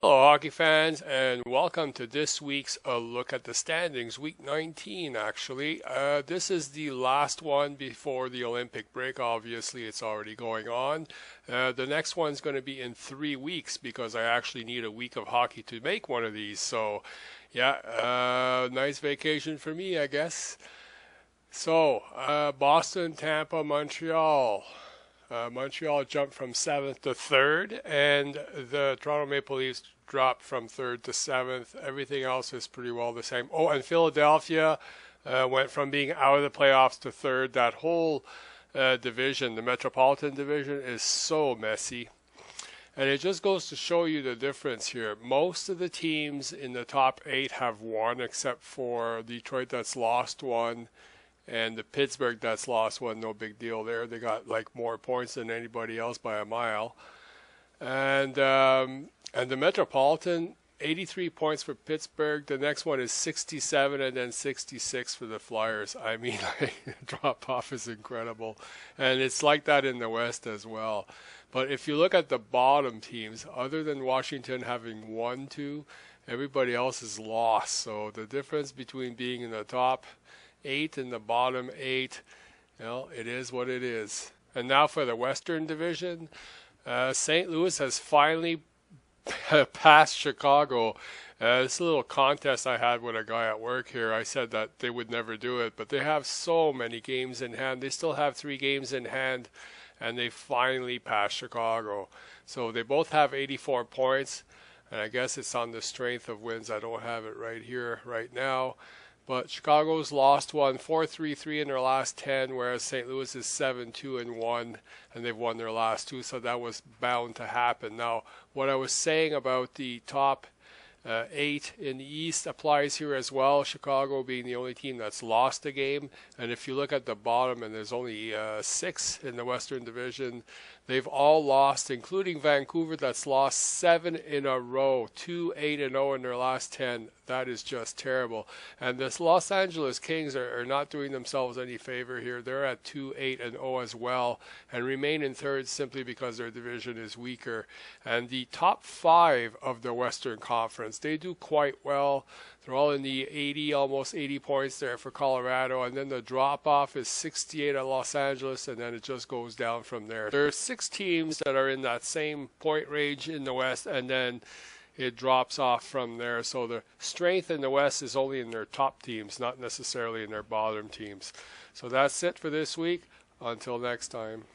Hello, hockey fans, and welcome to this week's Look at the Standings, week 19, actually. This is the last one before the Olympic break. Obviously, it's already going on. The next one's going to be in 3 weeks because I actually need a week of hockey to make one of these. So, yeah, nice vacation for me, I guess. So, Boston, Tampa, Montreal. Montreal jumped from 7th to 3rd, and the Toronto Maple Leafs dropped from 3rd to 7th. Everything else is pretty well the same. Oh, and Philadelphia went from being out of the playoffs to 3rd. That whole division, the Metropolitan Division, is so messy. And it just goes to show you the difference here. Most of the teams in the top 8 have won, except for Detroit that's lost one. And the Pittsburgh that's lost one, no big deal there. They got like more points than anybody else by a mile. And the Metropolitan, 83 points for Pittsburgh. The next one is 67 and then 66 for the Flyers. I mean, the drop off is incredible. And it's like that in the West as well. But if you look at the bottom teams, other than Washington having won two, everybody else is lost. So the difference between being in the top 8 and the bottom 8, well, it is what it is. And now for the Western Division, St. Louis has finally passed Chicago. This little contest I had with a guy at work here, I said that they would never do it, but they have so many games in hand. They still have 3 games in hand, and they finally passed Chicago. So they both have 84 points, and I guess it's on the strength of wins. I don't have it right here, right now. But Chicago's lost one, 4-3-3 in their last 10, whereas St. Louis is 7-2-1, and they've won their last 2, so that was bound to happen. Now, what I was saying about the top 8 in the East applies here as well, Chicago being the only team that's lost a game. And if you look at the bottom, and there's only 6 in the Western Division, they've all lost, including Vancouver that's lost 7 in a row, 2-8-0 in their last 10. That is just terrible. And the Los Angeles Kings are not doing themselves any favor here. They're at 2-8-0 as well and remain in 3rd simply because their division is weaker. And the top 5 of the Western Conference, they do quite well. They're all in the 80, almost 80 points there for Colorado. And then the drop-off is 68 at Los Angeles, and then it just goes down from there. There are 6 teams that are in that same point range in the West, and then it drops off from there. So the strength in the West is only in their top teams, not necessarily in their bottom teams. So that's it for this week. Until next time.